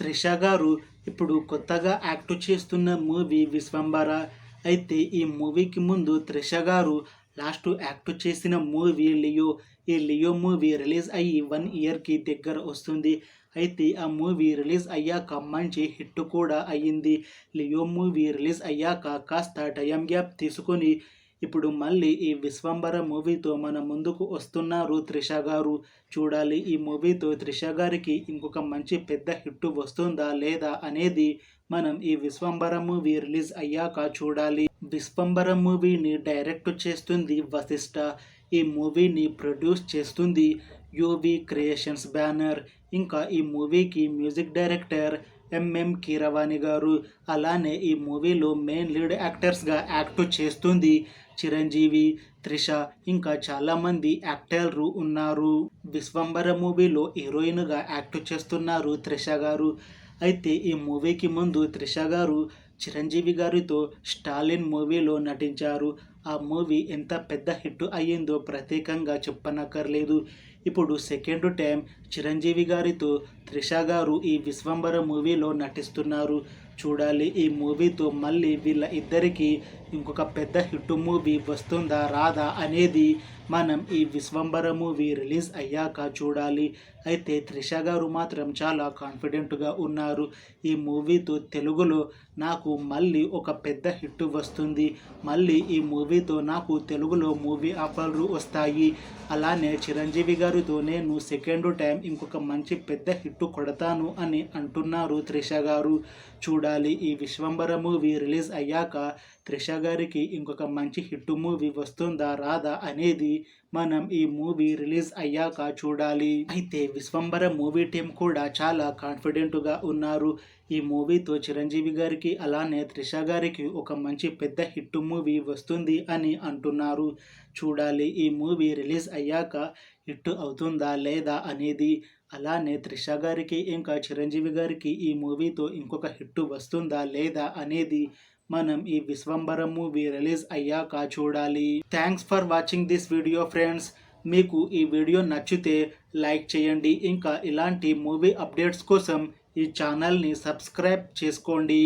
త్రిష గారు ఇప్పుడు కొత్తగా యాక్ట్ చేస్తున్న మూవీ విశ్వంబర. అయితే ఈ మూవీకి ముందు త్రిష గారు లాస్ట్ యాక్ట్ చేసిన మూవీ లియో. ఈ లియో మూవీ రిలీజ్ అయ్యి 1 ఇయర్కి దగ్గర వస్తుంది. అయితే ఆ మూవీ రిలీజ్ అయ్యాక మంచి హిట్ కూడా అయ్యింది. లియో మూవీ రిలీజ్ అయ్యాక కాస్త టైం గ్యాప్ తీసుకొని ఇప్పుడు మళ్ళీ ఈ విశ్వంబర మూవీతో మన ముందుకు వస్తున్నారు త్రిష గారు. చూడాలి ఈ మూవీతో త్రిష గారికి ఇంకొక మంచి పెద్ద హిట్ వస్తుందా లేదా అనేది మనం ఈ విశ్వంబర మూవీ రిలీజ్ అయ్యాక చూడాలి. విశ్వంబర మూవీని డైరెక్ట్ చేస్తుంది వశిష్ఠ. ఈ మూవీని ప్రొడ్యూస్ చేస్తుంది యువి క్రియేషన్స్ బ్యానర్. ఇంకా ఈ మూవీకి మ్యూజిక్ డైరెక్టర్ ఎంఎం కీరవాణి గారు. అలానే ఈ మూవీలో మెయిన్ లీడ్ యాక్టర్స్గా యాక్ట్ చేస్తుంది చిరంజీవి, త్రిష, ఇంకా చాలామంది యాక్టర్లు ఉన్నారు. విశ్వంబర మూవీలో హీరోయిన్గా యాక్ట్ చేస్తున్నారు త్రిష గారు. అయితే ఈ మూవీకి ముందు త్రిష గారు చిరంజీవి గారితో స్టాలిన్ మూవీలో నటించారు. ఆ మూవీ ఎంత పెద్ద హిట్ అయ్యిందో ప్రత్యేకంగా చెప్పనక్కర్లేదు. ఇప్పుడు సెకండ్ టైం చిరంజీవి గారితో త్రిష గారు ఈ విశ్వంబర మూవీలో నటిస్తున్నారు. చూడాలి ఈ మూవీతో మళ్ళీ వీళ్ళ ఇద్దరికి ఇంకొక పెద్ద హిట్ మూవీ వస్తుందా రాదా అనేది మనం ఈ విశ్వంబర మూవీ రిలీజ్ అయ్యాక చూడాలి. అయితే త్రిష గారు మాత్రం చాలా కాన్ఫిడెంట్గా ఉన్నారు. ఈ మూవీతో తెలుగులో నాకు మళ్ళీ ఒక పెద్ద హిట్ వస్తుంది, మళ్ళీ ఈ మూవీతో నాకు తెలుగులో మూవీ ఆఫర్లు వస్తాయి, అలానే చిరంజీవి గారితో నేను సెకండ్ టైం ఇంకొక మంచి పెద్ద హిట్ కొడతాను అని అంటున్నారు త్రిష గారు. చూడాలి ఈ విశ్వంబర మూవీ రిలీజ్ అయ్యాక త్రిష గారికి ఇంకొక మంచి హిట్ మూవీ వస్తుందా రాదా అనేది మనం ఈ మూవీ రిలీజ్ అయ్యాక చూడాలి. అయితే విశ్వంబర మూవీ టీం కూడా చాలా కాన్ఫిడెంట్గా ఉన్నారు. ఈ మూవీతో చిరంజీవి గారికి అలానే త్రిష గారికి ఒక మంచి పెద్ద హిట్ మూవీ వస్తుంది అని అంటున్నారు. చూడాలి ఈ మూవీ రిలీజ్ అయ్యాక హిట్ అవుతుందా లేదా అనేది. అలానే త్రిష గారికి ఇంకా చిరంజీవి గారికి ఈ మూవీతో ఇంకొక హిట్ వస్తుందా లేదా అనేది మనం ఈ విశ్వంబర మూవీ రిలీజ్ అయ్యాక చూడాలి. Thanks for watching this video friends. మీకు ఈ వీడియో నచ్చితే లైక్ చేయండి. ఇంకా ఇలాంటి మూవీ అప్డేట్స్ కోసం ఈ ఛానల్ని సబ్స్క్రైబ్ చేసుకోండి.